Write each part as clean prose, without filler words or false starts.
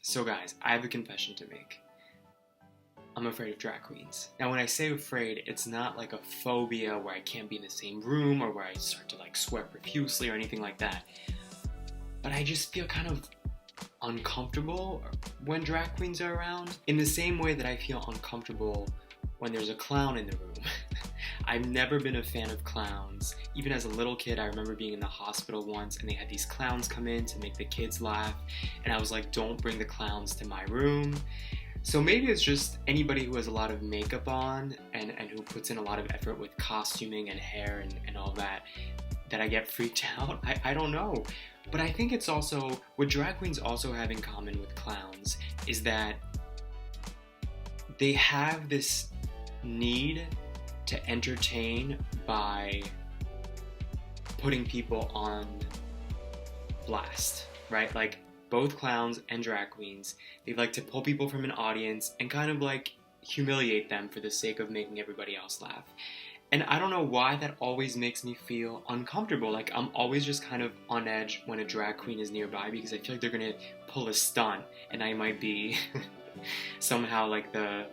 So guys, I have a confession to make. I'm afraid of drag queens. Now when I say afraid, it's not like a phobia where I can't be in the same room or where I start to like sweat profusely or anything like that. But I just feel kind of uncomfortable when drag queens are around, in the same way that I feel uncomfortable when there's a clown in the room. I've never been a fan of clowns. Even as a little kid, I remember being in the hospital once and they had these clowns come in to make the kids laugh. And I was like, don't bring the clowns to my room. So maybe it's just anybody who has a lot of makeup on and who puts in a lot of effort with costuming and hair and all that I get freaked out. I don't know. But I think it's also, what drag queens also have in common with clowns is that they have this need to entertain by putting people on blast, right? Like both clowns and drag queens, they like to pull people from an audience and kind of like humiliate them for the sake of making everybody else laugh. And I don't know why that always makes me feel uncomfortable. Like I'm always just kind of on edge when a drag queen is nearby because I feel like they're gonna pull a stunt and I might be somehow like the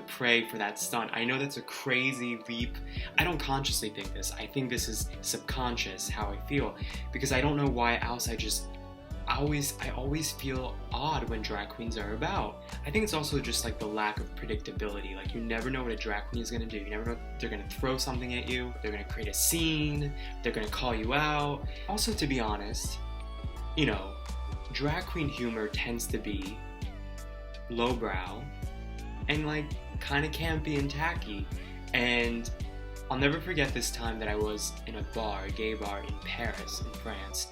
prey for that stunt. I know that's a crazy leap. I don't consciously think this. I think this is subconscious how I feel because I don't know why else I always feel odd when drag queens are about. I think it's also just like the lack of predictability. Like you never know what a drag queen is gonna do. You never know if they're gonna throw something at you, they're gonna create a scene, they're gonna call you out. Also, to be honest, you know, drag queen humor tends to be lowbrow and like kind of campy and tacky. And I'll never forget this time that I was in a bar, a gay bar in Paris, in France.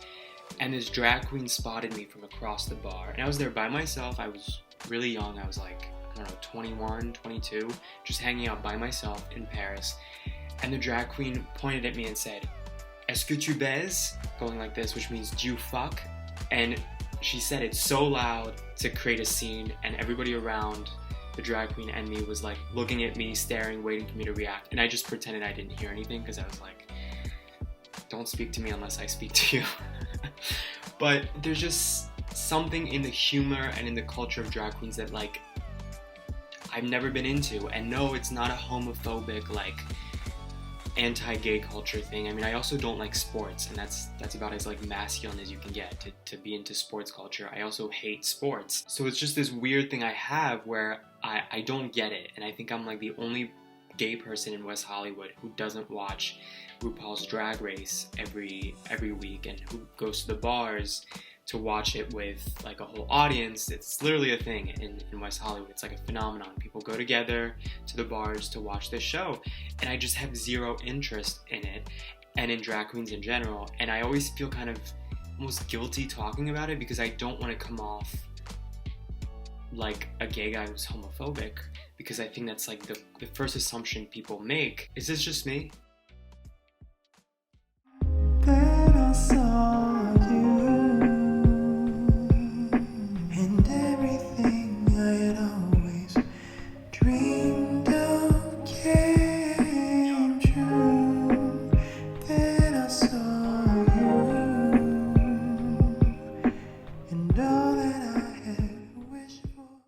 And this drag queen spotted me from across the bar. And I was there by myself. I was really young. I was like, I don't know, 21, 22, just hanging out by myself in Paris. And the drag queen pointed at me and said, "Est-ce que tu baises?" Going like this, which means, "Do you fuck?" And she said it so loud to create a scene. And everybody around the drag queen and me was like looking at me, staring, waiting for me to react. And I just pretended I didn't hear anything because I was like, don't speak to me unless I speak to you. But there's just something in the humor and in the culture of drag queens that like I've never been into. And no, it's not a homophobic like anti-gay culture thing. I mean, I also don't like sports, and that's about as like masculine as you can get to be into sports culture. I also hate sports. So it's just this weird thing I have where I don't get it. And I think I'm like the only gay person in West Hollywood who doesn't watch RuPaul's Drag Race every week and who goes to the bars to watch it with like a whole audience. It's literally a thing in West Hollywood. It's like a phenomenon. People go together to the bars to watch this show, and I just have zero interest in it and in drag queens in general. And I always feel kind of almost guilty talking about it because I don't want to come off like a gay guy who's homophobic, because I think that's like the first assumption people make. Is this just me? That I saw